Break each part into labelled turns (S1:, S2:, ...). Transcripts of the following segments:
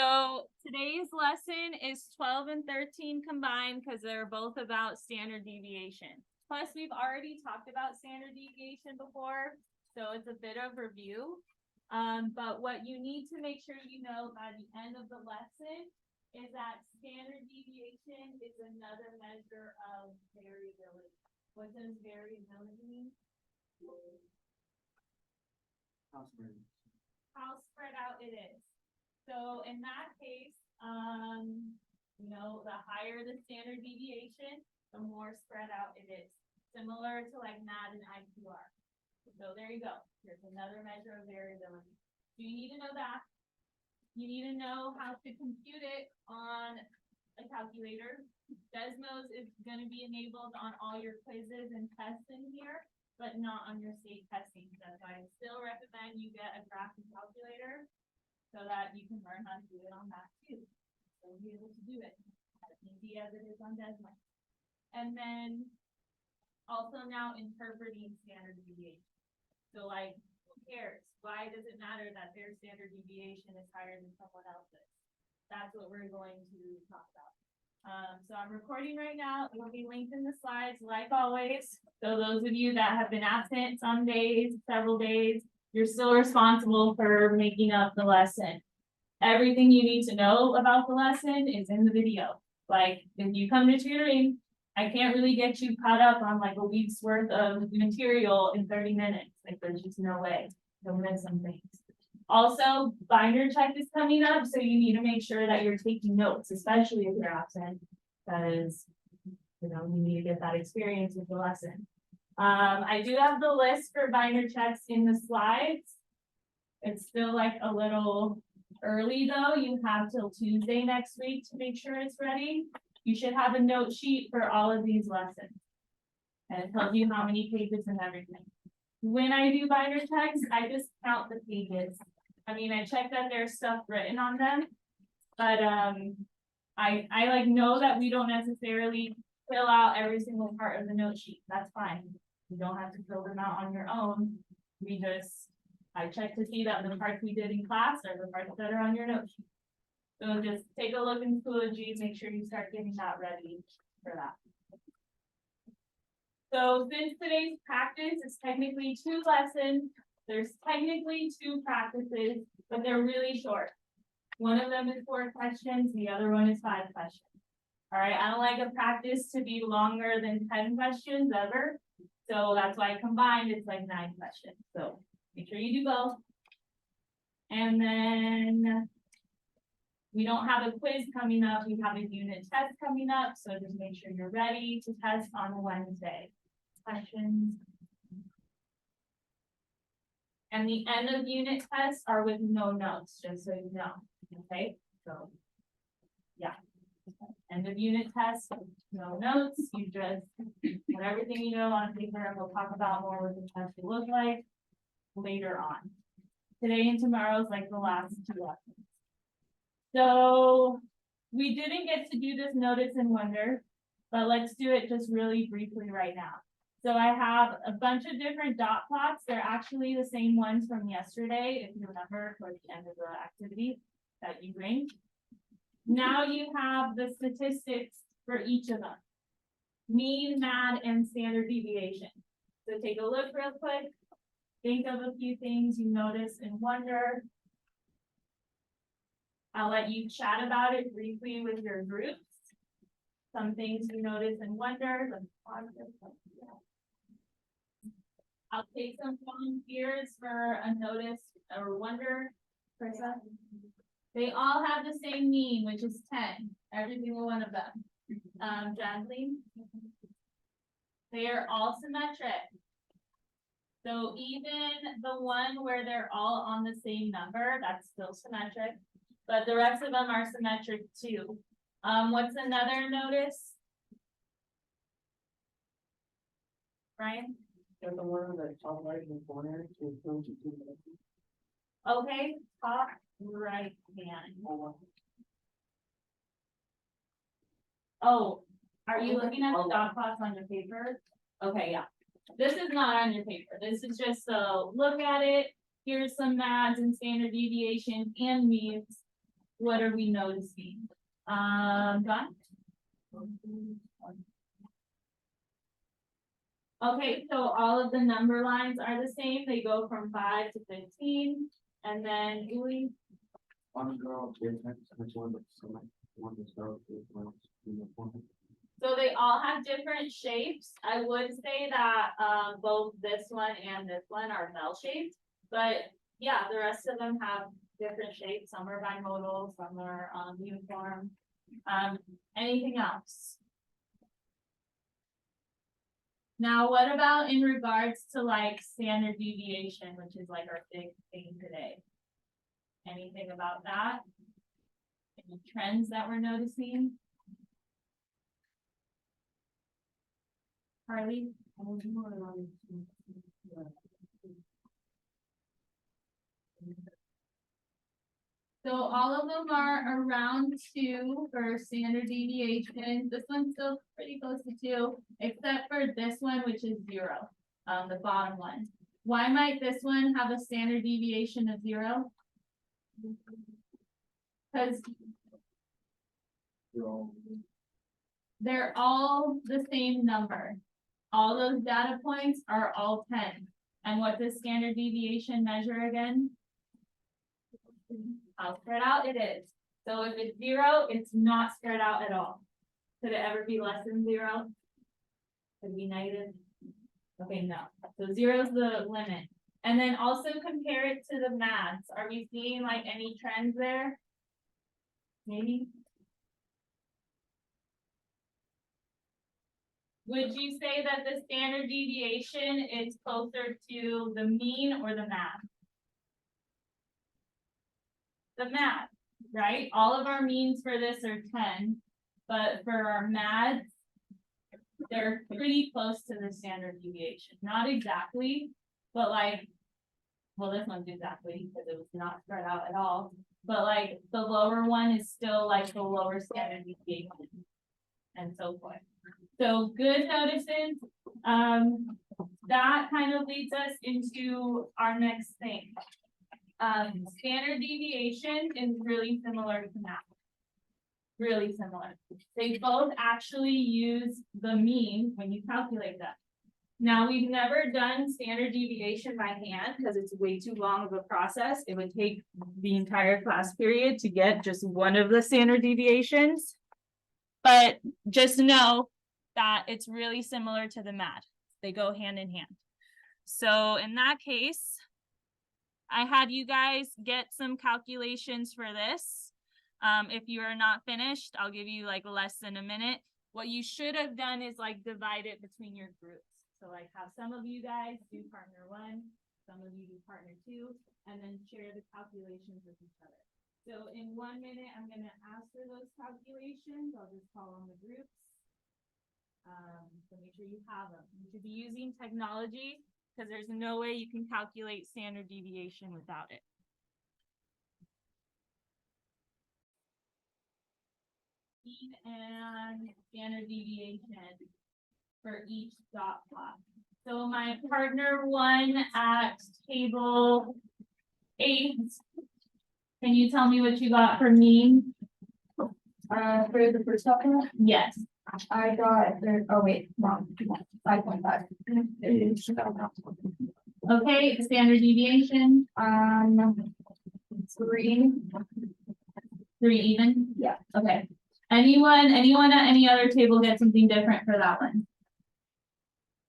S1: So today's lesson is 12 and 13 combined because they're both about standard deviation. Plus, we've already talked about standard deviation before, so it's a bit of review. But what you need to make sure you know by the end of the lesson is that standard deviation is another measure of variability. What does variability mean? How spread out it is. So in that case, the higher the standard deviation, the more spread out it is. Similar to like MAD and IQR. So there you go. Here's another measure of variability. Do you need to know that? You need to know how to compute it on a calculator. Desmos is going to be enabled on all your quizzes and tests in here, but not on your state testing. That's why I still recommend you get a graphing calculator so that you can learn how to do it on that too. So you'll be able to do it as easy as it is on Desmos. And then also now interpreting standard deviation. So like, who cares? Why does it matter that their standard deviation is higher than someone else's? That's what we're going to talk about. So I'm recording right now. It will be linked in the slides like always. So those of you that have been absent some days, several days, you're still responsible for making up the lesson. Everything you need to know about the lesson is in the video. Like if you come to tutoring, I can't really get you caught up on like a week's worth of material in 30 minutes. Like there's just no way. You'll miss some things. Also, binder check is coming up, so you need to make sure that you're taking notes, especially if you're absent. That is, you need to get that experience with the lesson. I do have the list for binder checks in the slides. It's still like a little early though. You have till Tuesday next week to make sure it's ready. You should have a note sheet for all of these lessons. And it tells you how many pages and everything. When I do binder checks, I just count the pages. I mean, I check that there's stuff written on them, but I like know that we don't necessarily fill out every single part of the note sheet. That's fine. You don't have to fill them out on your own. I check to see that the parts we did in class are the parts that are on your note sheet. So just take a look in Schoology, make sure you start getting that ready for that. So since today's practice is technically 2 lessons, there's technically 2 practices, but they're really short. One of them is 4 questions, the other one is 5 questions. All right, I don't like a practice to be longer than 10 questions ever. So that's why combined it's like 9 questions. So make sure you do both. And then we don't have a quiz coming up, we have a unit test coming up. So just make sure you're ready to test on Wednesday. Questions. And the end of unit tests are with no notes, just so you know. Okay, so yeah. End of unit test, no notes. You just put everything you know on paper, and we'll talk about more what the test will look like later on. Today and tomorrow is like the last 2 lessons. So we didn't get to do this notice and wonder, but let's do it just really briefly right now. So I have a bunch of different dot plots. They're actually the same ones from yesterday, if you remember, towards the end of the activity that you bring. Now you have the statistics for each of them. Mean, MAD, and standard deviation. So take a look real quick. Think of a few things you notice and wonder. I'll let you chat about it briefly with your groups. Some things you notice and wonder. I'll take some volunteers for a notice or wonder. Carissa. They all have the same mean, which is 10. Every single one of them. Jasmine. They are all symmetric. So even the one where they're all on the same number, that's still symmetric. But the rest of them are symmetric too. What's another notice? Brian?
S2: There's the one that top right in the corner is going to do that.
S1: Okay, top right hand. Oh, are you looking at the dot plots on your paper? Okay, yeah. This is not on your paper. This is just so look at it. Here's some MADs and standard deviations and means. what are we noticing? John? Okay, so all of the number lines are the same, they go from 5 to 15, and then Julie,
S2: One girl, which one looks so much, one is girl, one is.
S1: so they all have different shapes. I would say that, both this one and this one are bell shaped, but yeah, the rest of them have different shapes, some are bimodal, some are, uniform. Anything else? Now, what about in regards to like standard deviation, which is like our big thing today? Anything about that? Any trends that we're noticing? Harley? So all of them are around 2 for standard deviation. This one's still pretty close to 2, except for this one, which is 0, the bottom one. Why might this one have a standard deviation of 0? Because they're all the same number. All those data points are all 10. And what does standard deviation measure again? How spread out it is. So if it's 0, it's not spread out at all. Could it ever be less than 0? Could it be negative? Okay, no. So 0 is the limit. And then also compare it to the maths. Are we seeing like any trends there? Maybe? Would you say that the standard deviation is closer to the mean or the math? The math, right? All of our means for this are 10, but for our maths, they're pretty close to the standard deviation. Not exactly, but like, well, this one's exactly because it was not spread out at all. But like the lower one is still like the lower standard deviation and so forth. So good notices. That kind of leads us into our next thing. Standard deviation is really similar to math. Really similar. They both actually use the mean when you calculate that. Now, we've never done standard deviation by hand because it's way too long of a process. It would take the entire class period to get just one of the standard deviations. But just know that it's really similar to the math. They go hand in hand. So in that case, I had you guys get some calculations for this. If you are not finished, I'll give you like less than a minute. What you should have done is like divide it between your groups. So like have some of you guys do partner 1, some of you do partner 2, and then share the calculations with each other. So in 1 minute, I'm gonna ask for those calculations. I'll just call on the groups. So make sure you have them. You should be using technology because there's no way you can calculate standard deviation without it. And standard deviation for each dot plot. So my partner 1 at table 8, can you tell me what you got for mean?
S3: For the first document,
S1: Yes.
S3: I got, oh wait, wrong, 5.5.
S1: Okay, standard deviation,
S3: 3.
S1: 3 even?
S3: Yeah.
S1: Okay. Anyone at any other table get something different for that one?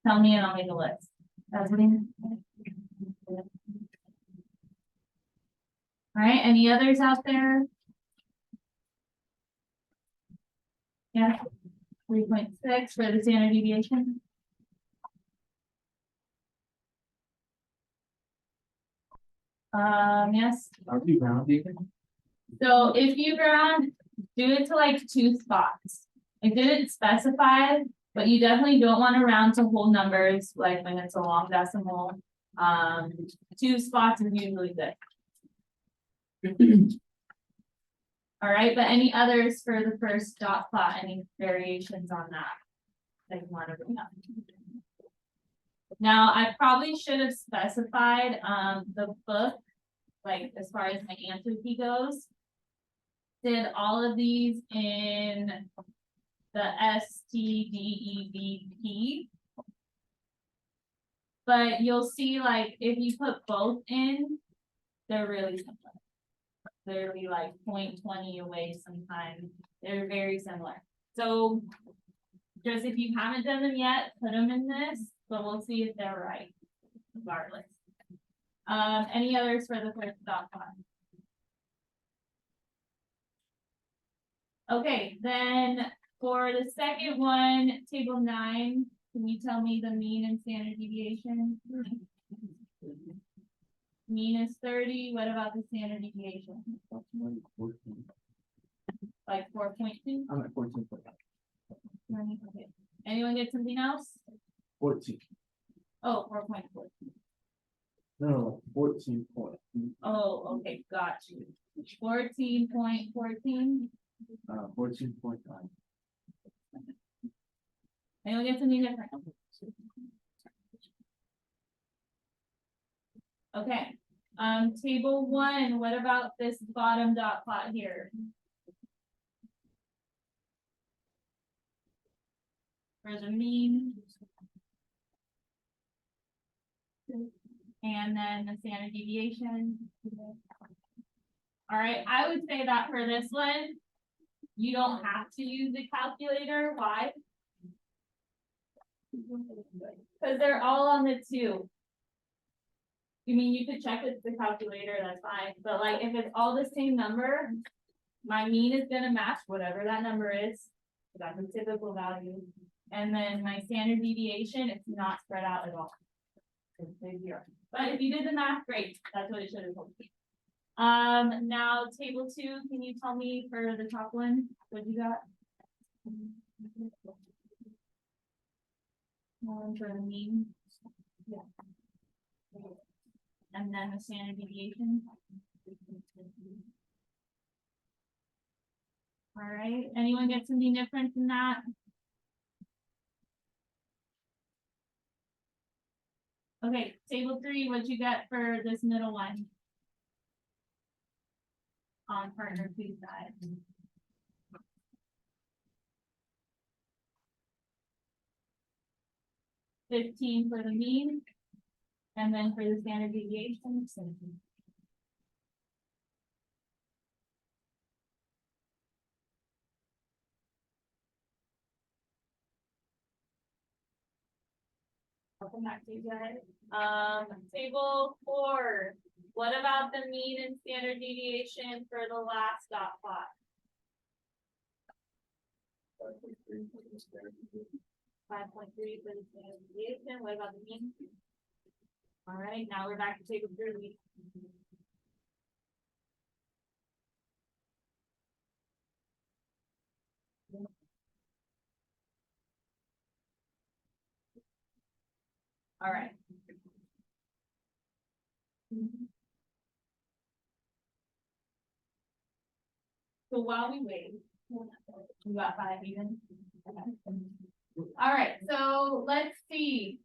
S1: Tell me and I'll make a list. That's what I mean. All right, any others out there? Yeah, 3.6 for the standard deviation. Yes.
S2: Are you rounding?
S1: So if you ground, do it to like 2 spots. It didn't specify, but you definitely don't want to round to whole numbers, like when it's a long decimal. 2 spots is usually good. All right, but any others for the first dot plot, any variations on that you want to bring up? Now, I probably should have specified the book, like as far as my answer key goes. did all of these in the STDEVP. But you'll see, like, if you put both in, they're really similar. They'll be like 0.20 away sometimes. They're very similar. So just if you haven't done them yet, put them in this, but we'll see if they're right regardless. Any others for the first dot plot? Okay, then for the second one, table 9, can you tell me the mean and standard deviation? Mean is 30. What about the standard deviation? Like 4.2?
S2: I'm at 14.
S1: Okay. Anyone get something else?
S2: 14.
S1: Oh, 4.4.
S2: No, 14 point.
S1: Oh, okay, got you. 14.14.
S2: 14.9.
S1: Anyone get something different? Okay, table 1, what about this bottom dot plot here? For the mean. And then the standard deviation. All right, I would say that for this one, you don't have to use the calculator. Why? Because they're all on the 2. I mean, you could check with the calculator, that's fine, but like if it's all the same number, my mean is gonna match whatever that number is. That's a typical value. And then my standard deviation, it's not spread out at all. It's a 0. But if you did the math, great. That's what it should have told you. Now table 2, can you tell me for the top one, what you got? For the mean. Yeah. And then the standard deviation. All right, anyone get something different from that? Okay, table 3, what you got for this middle one? On partner 2 side. $15 for the mean, and then for the standard deviation, 17. Welcome back to you guys. Table 4. What about the mean and standard deviation for the last dot plot? 5.3 for the standard deviation. What about the mean? All right, now we're back to table 3. All right. So while we wait, we got 5 even. All right, so let's see.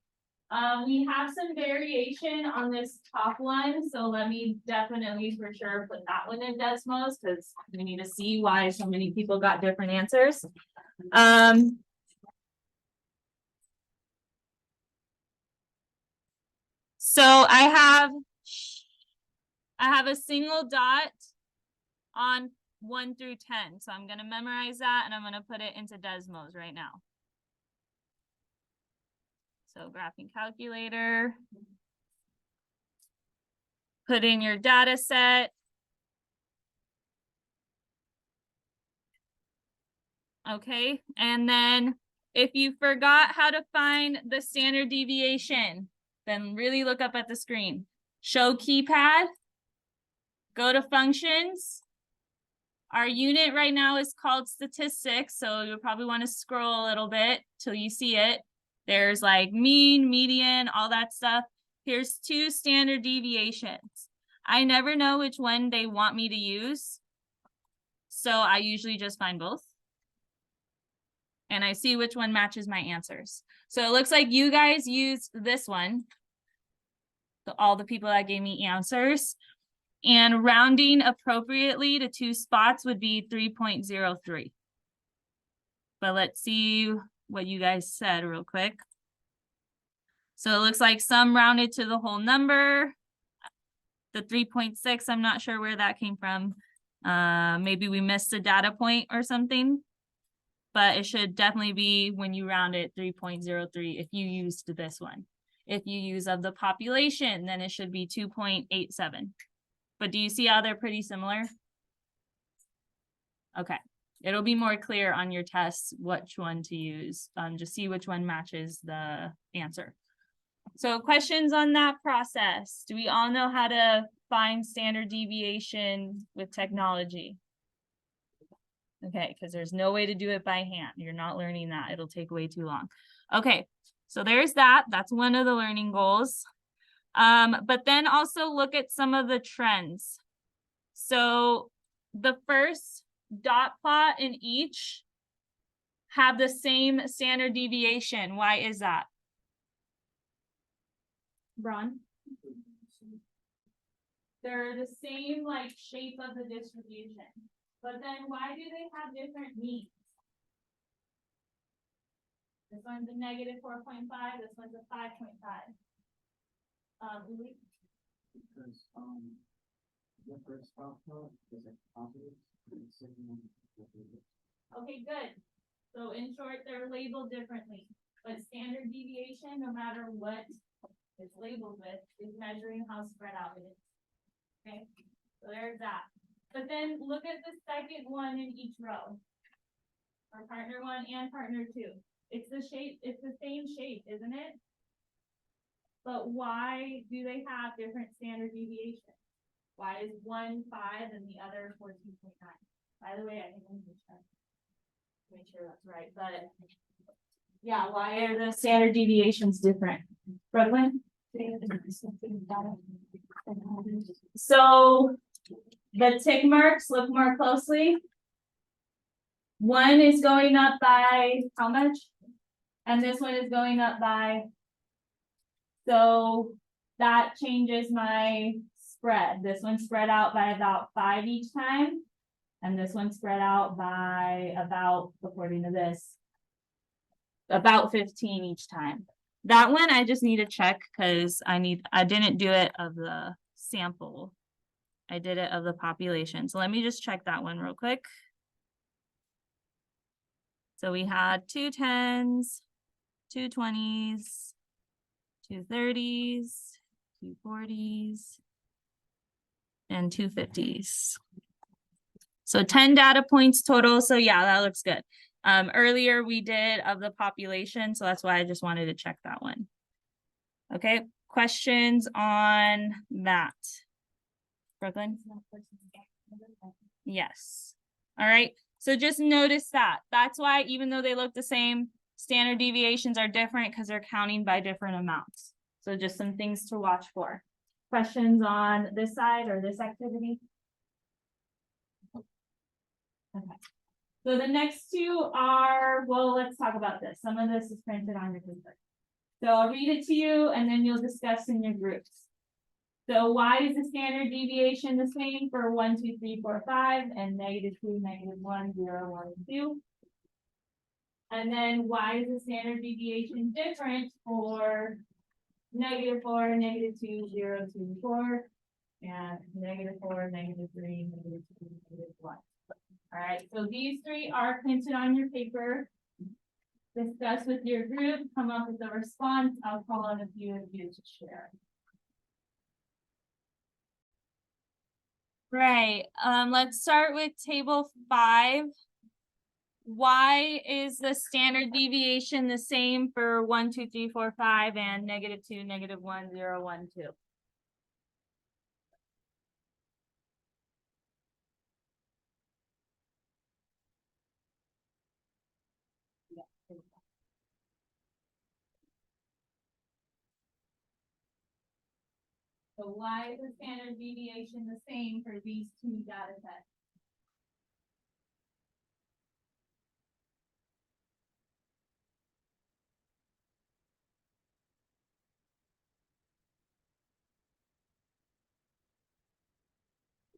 S1: We have some variation on this top one, so let me definitely for sure put that one in Desmos because we need to see why so many people got different answers. So I have a single dot on 1 through 10. So I'm going to memorize that and I'm going to put it into Desmos right now. So graphing calculator. Put in your data set. Okay, and then if you forgot how to find the standard deviation, then really look up at the screen. Show keypad, go to functions. Our unit right now is called statistics, so you'll probably want to scroll a little bit till you see it. There's like mean, median, all that stuff. Here's 2 standard deviations. I never know which one they want me to use, so I usually just find both. And I see which one matches my answers. So it looks like you guys used this one. So all the people that gave me answers.
S4: And rounding appropriately to 2 spots would be 3.03. But let's see what you guys said real quick. So it looks like some rounded to the whole number. The 3.6, I'm not sure where that came from. Maybe we missed a data point or something. But it should definitely be when you round it 3.03 if you used this one. If you use of the population, then it should be 2.87. But do you see how they're pretty similar? Okay, it'll be more clear on your tests which one to use. Just see which one matches the answer. So questions on that process? Do we all know how to find standard deviation with technology? Okay, because there's no way to do it by hand. You're not learning that. It'll take way too long. Okay, so there's that. That's one of the learning goals. But then also look at some of the trends. So the first dot plot in each have the same standard deviation. Why is that? Bron? They're the same like shape of the distribution. But then why do they have different means? This one's a -4.5, this one's a 5.5. Louis?
S2: Because, the first output is a positive, and the second one is a negative.
S1: Okay, good. So in short, they're labeled differently, but standard deviation, no matter what it's labeled with, is measuring how spread out it is. Okay, so there's that. But then look at the second one in each row. Or partner 1 and partner 2. It's the shape, it's the same shape, isn't it? But why do they have different standard deviations? Why is one 5 and the other 14.9? By the way, I think I'm just trying to make sure that's right, but yeah, why are the standard deviations different? Brooklyn? So the tick marks, look more closely. One is going up by how much? And this one is going up by. So that changes my spread. This one spread out by about 5 each time. And this one spread out by about, according to this, about 15 each time. That one I just need to check because I didn't do it of the sample. I did it of the population. So let me just check that one real quick. So we had 2 10s, 2 20s, 2 30s, 2 40s, and 2 50s. So 10 data points total. So yeah, that looks good. Earlier we did of the population, so that's why I just wanted to check that one. Okay, questions on that? Brooklyn? Yes. All right, so just notice that. That's why even though they look the same, standard deviations are different because they're counting by different amounts. So just some things to watch for. Questions on this side or this activity? Okay. So the next two are, well, let's talk about this. Some of this is printed on your paper. So I'll read it to you and then you'll discuss in your groups. So why is the standard deviation the same for 1, 2, 3, 4, 5 and -2, -1, 0, 1, 2? And then why is the standard deviation different for -4, -2, 0, 2, 4, and -4, -3, -2, -1. All right, so these three are printed on your paper. Discuss with your group, come up with a response. I'll call on a few of you to share. Right, let's start with table 5. Why is the standard deviation the same for 1, 2, 3, 4, 5 and -2, -1, 0, 1, 2? So why is the standard deviation the same for these two data sets?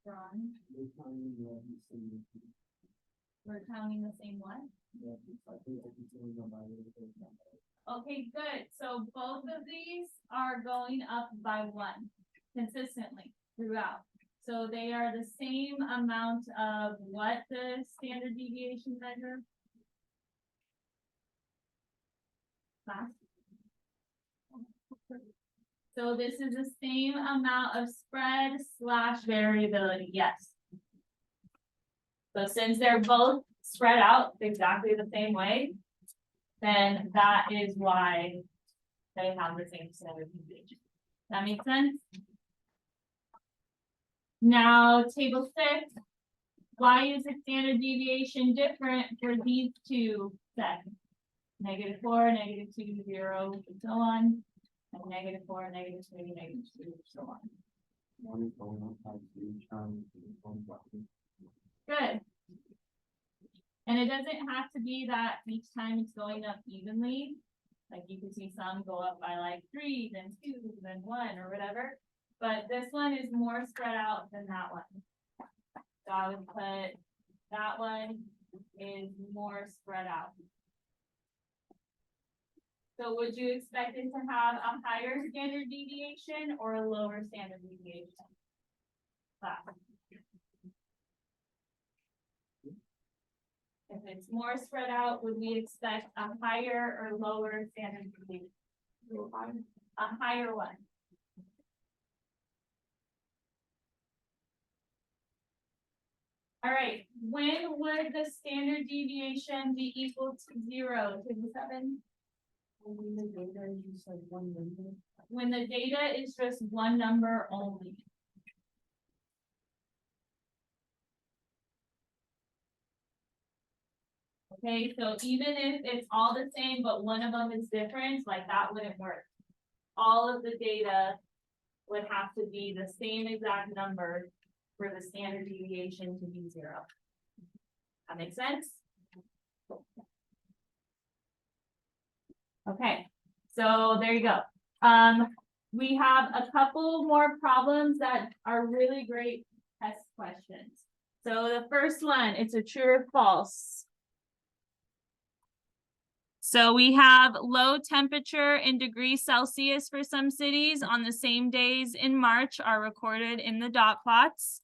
S1: Ron,
S2: We're counting the same.
S1: we're counting the same one.
S2: Yeah, it's like they continue to go by the.
S1: Okay, good. So both of these are going up by one consistently throughout. So they are the same amount of what the standard deviation measure? Class? So this is the same amount of spread slash variability, yes. So since they're both spread out exactly the same way, then that is why they have the same standard deviation. That makes sense? Now, table 6, why is the standard deviation different for these two sets? -4, -2, 0, and so on, and -4, -3, -2, so on.
S2: One is going up by two, going back.
S1: Good. And it doesn't have to be that each time it's going up evenly. Like you can see some go up by like 3, then 2, then 1, or whatever. But this one is more spread out than that one. So I would put that one is more spread out. So would you expect it to have a higher standard deviation or a lower standard deviation? Class. If it's more spread out, would we expect a higher or lower standard deviation? A higher one. All right, when would the standard deviation be equal to 0? Table 7? When the data is just like one number. When the data is just one number only. Okay, so even if it's all the same, but one of them is different, like that wouldn't work. All of the data would have to be the same exact number for the standard deviation to be 0. That makes sense? Okay, so there you go. We have a couple more problems that are really great test questions. So the first one, it's a true or false.
S4: So we have low temperature in degrees Celsius for some cities on the same days in March are recorded in the dot plots.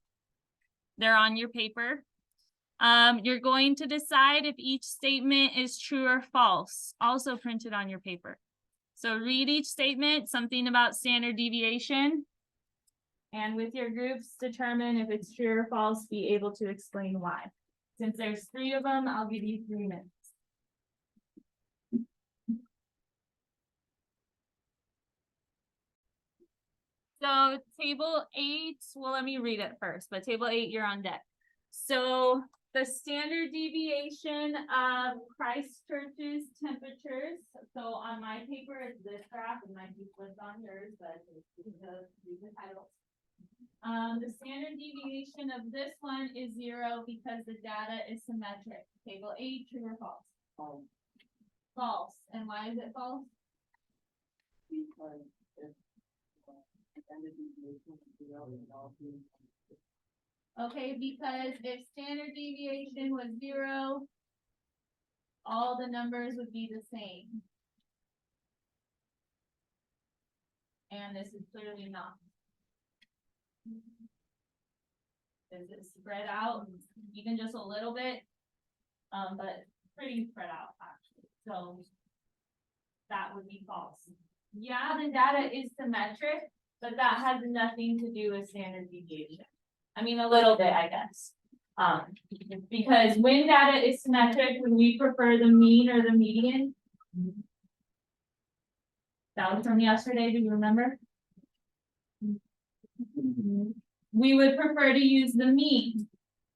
S4: They're on your paper. You're going to decide if each statement is true or false, also printed on your paper. So read each statement, something about standard deviation. And with your groups, determine if it's true or false, be able to explain why. Since there's 3 of them, I'll give you 3 minutes. So table 8, well, let me read it first, but table 8, you're on deck. So the standard deviation of Christchurch's temperatures. So on my paper, it's this graph, it might be flipped on yours, but read the title. The standard deviation of this one is 0 because the data is symmetric. Table 8, true or false? False. And why is it false?
S2: Because if standard deviation is 0, it all be.
S1: Okay, because if standard deviation was 0, all the numbers would be the same. And this is clearly not. Is it spread out, even just a little bit? But pretty spread out actually. So that would be false. Yeah, the data is symmetric, but that has nothing to do with standard deviation. I mean, a little bit, I guess. Because when data is symmetric, would we prefer the mean or the median? That was from yesterday, do you remember? We would prefer to use the mean.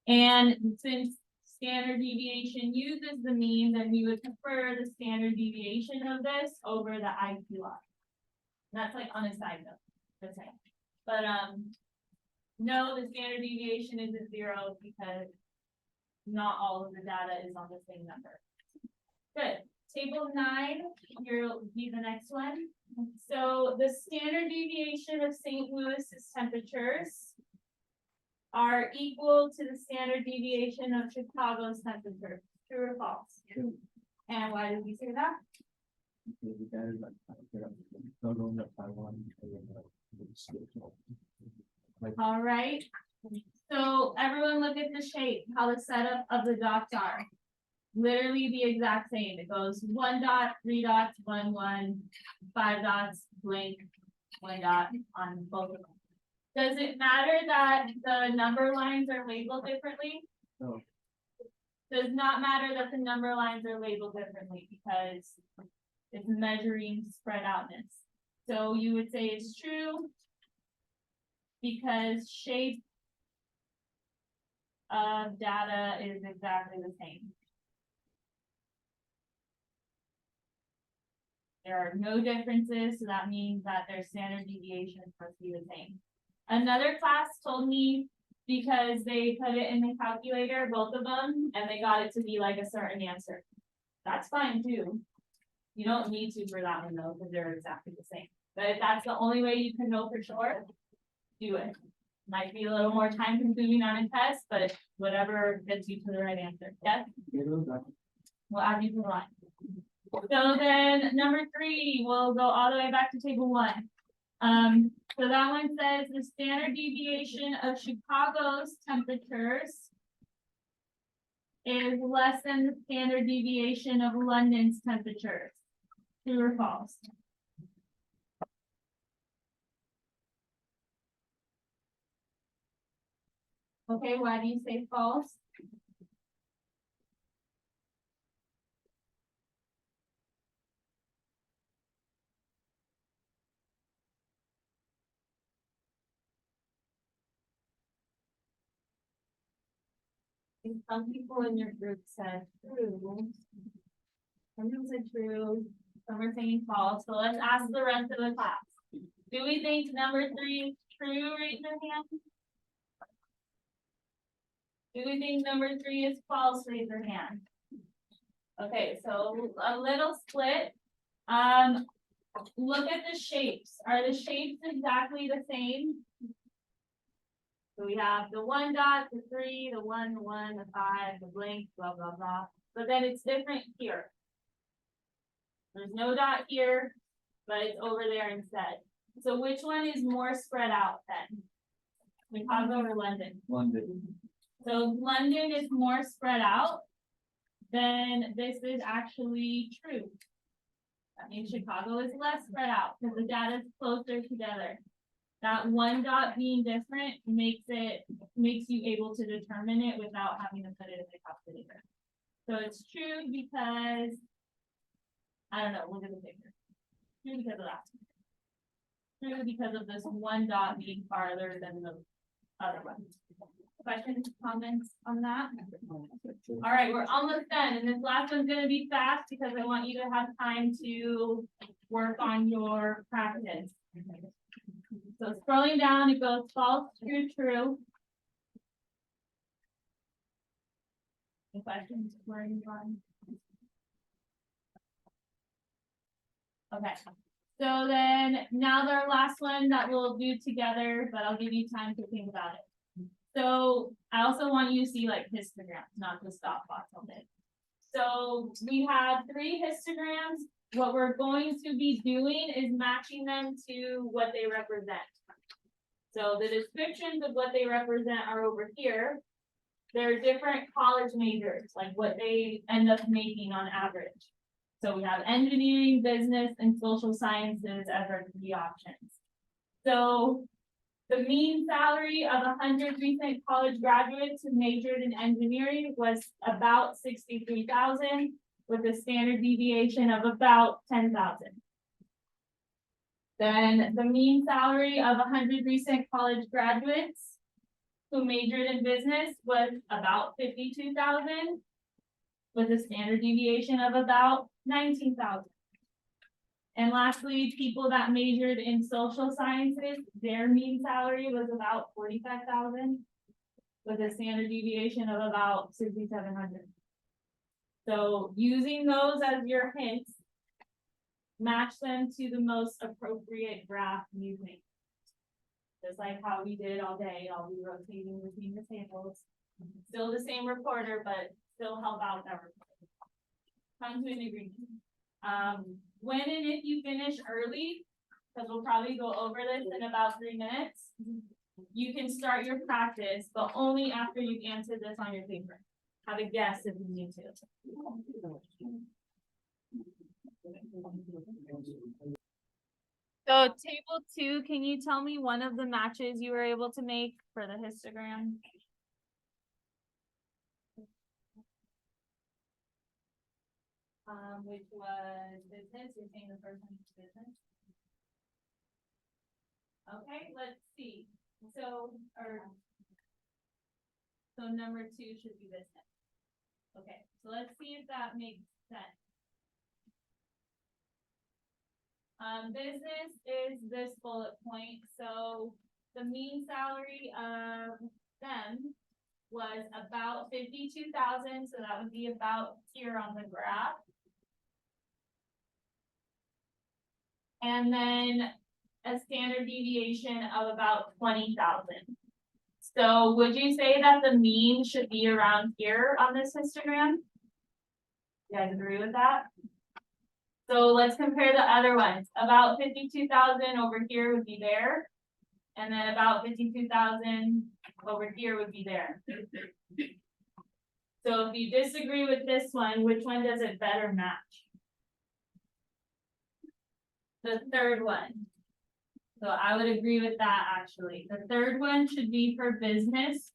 S1: And since standard deviation uses the mean, then we would prefer the standard deviation of this over the IQR. That's like on a side note, that's right. But no, the standard deviation isn't 0 because not all of the data is on the same number. Good. Table 9, you'll be the next one. So the standard deviation of St. Louis's temperatures are equal to the standard deviation of Chicago's temperature. True or false?
S2: True.
S1: And why did we say that?
S2: Because that is like, not going up Taiwan. Like,
S1: All right. So everyone look at the shape, how the setup of the dots are. Literally the exact same. It goes 1 dot, 3 dots, 1, 1, 5 dots, blank, 1 dot on both of them. Does it matter that the number lines are labeled differently?
S2: no,
S1: Does not matter that the number lines are labeled differently because it's measuring spread outness. So you would say it's true because shape of data is exactly the same. There are no differences, so that means that their standard deviations must be the same. Another class told me because they put it in the calculator, both of them, and they got it to be like a certain answer. That's fine too. You don't need to for that one though, because they're exactly the same. But if that's the only way you can know for sure, do it. Might be a little more time consuming on a test, but whatever gets you to the right answer. Yes? We'll add you to the line. So then number 3, we'll go all the way back to table 1. So that one says the standard deviation of Chicago's temperatures is less than the standard deviation of London's temperatures. True or false? Okay, why do you say false? And some people in your group said true. Some people said true, some are saying false, so let's ask the rest of the class. Do we think number 3 is true? Raise your hand. Do we think number 3 is false? Raise your hand. Okay, so a little split. Look at the shapes. Are the shapes exactly the same? So we have the 1 dot, the 3, the 1, the 1, the 5, the blank, blah, blah, blah. But then it's different here. There's no dot here, but it's over there instead. So which one is more spread out then? Chicago or London?
S2: London.
S1: So London is more spread out, then this is actually true. That means Chicago is less spread out because the data is closer together. That 1 dot being different makes you able to determine it without having to put it in the calculator. So it's true because, I don't know, look at the picture. True because of that. True because of this 1 dot being farther than the other one. Questions, comments on that? All right, we're almost done, and this last one's gonna be fast because I want you to have time to work on your practice. So scrolling down, it goes false, true, true. Any questions? Where are you going? Okay, so then now the last one that we'll do together, but I'll give you time to think about it. So I also want you to see like histograms, not just dot plots all day. So we have 3 histograms. What we're going to be doing is matching them to what they represent. So the descriptions of what they represent are over here. They're different college majors, like what they end up making on average. So we have engineering, business, and social sciences as our 3 options. So the mean salary of 100 recent college graduates who majored in engineering was about 63,000, with a standard deviation of about 10,000. Then the mean salary of 100 recent college graduates who majored in business was about 52,000, with a standard deviation of about 19,000. And lastly, people that majored in social sciences, their mean salary was about 45,000, with a standard deviation of about 6,700. So using those as your hints, match them to the most appropriate graph you think. Just like how we did all day, I'll be rotating between the tables. Still the same reporter, but still help out that reporter. Come to an agreement. When and if you finish early, because we'll probably go over this in about 3 minutes, you can start your practice, but only after you've answered this on your paper. Have a guess if you need to. So table 2, can you tell me one of the matches you were able to make for the histogram? Which was business, you're saying the first one is business? Okay, let's see, so number 2 should be business. Okay, so let's see if that makes sense. Business is this bullet point, so the mean salary of them was about 52,000, so that would be about here on the graph. And then a standard deviation of about 20,000. So would you say that the mean should be around here on this histogram? You guys agree with that? So let's compare the other ones. About 52,000 over here would be there. And then about 52,000 over here would be there. So if you disagree with this one, which one does it better match? The third one. So I would agree with that actually. The third one should be for business.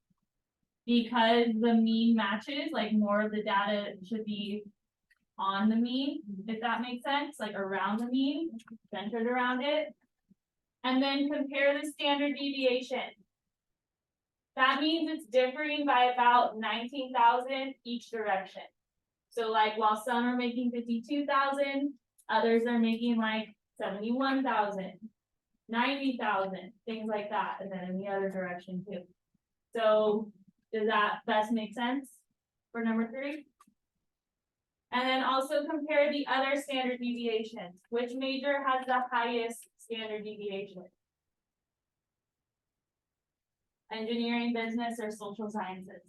S1: Because the mean matches, like more of the data should be on the mean, if that makes sense, like around the mean, centered around it. And then compare the standard deviation. That means it's differing by about 19,000 each direction. So like while some are making 52,000, others are making like 71,000, 90,000, things like that, and then in the other direction too. So does that best make sense for number 3? And then also compare the other standard deviations. Which major has the highest standard deviation? Engineering, business, or social sciences?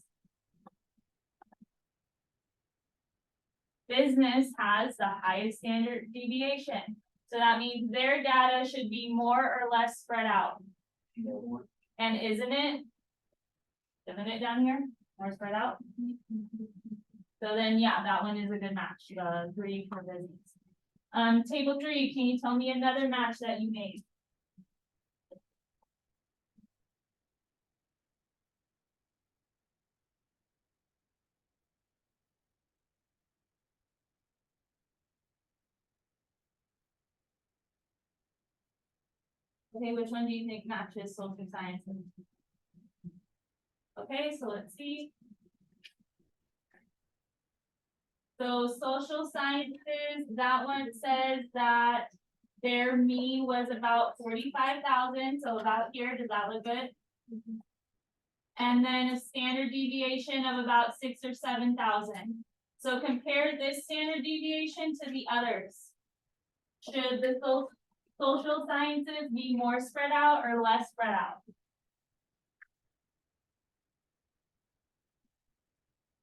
S1: Business has the highest standard deviation. So that means their data should be more or less spread out. And isn't it? Isn't it down here? More spread out? So then, yeah, that one is a good match, the 3 for business. Table 3, can you tell me another match that you made? Okay, which one do you think matches social sciences? Okay, so let's see. So social sciences, that one says that their mean was about 45,000, so about here, does that look good? And then a standard deviation of about 6,000 or 7,000. So compare this standard deviation to the others. Should the social sciences be more spread out or less spread out?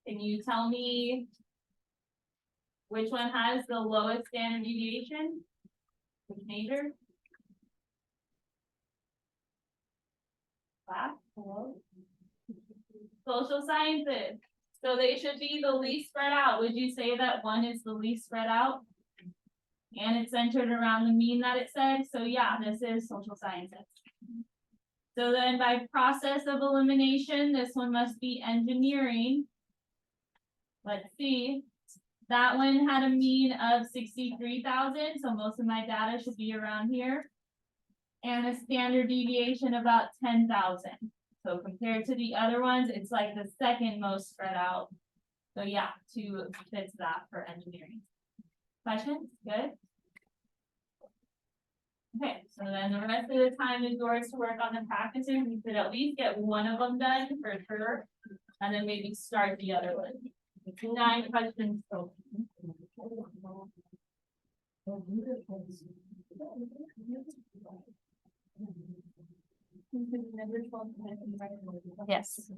S1: Can you tell me which one has the lowest standard deviation? Which major? Class? Hello? Social sciences. So they should be the least spread out. Would you say that one is the least spread out? And it's centered around the mean that it said. So yeah, this is social sciences. So then by process of elimination, this one must be engineering. Let's see. That one had a mean of 63,000. So most of my data should be around here. And a standard deviation about 10,000. So compared to the other ones, it's like the second most spread out. So yeah, 2 fits that for engineering. Questions? Good. Okay, so then the rest of the time is yours to work on the practicing. You could at least get one of them done for sure, and then maybe start the other one. 9 questions total.
S4: Yes.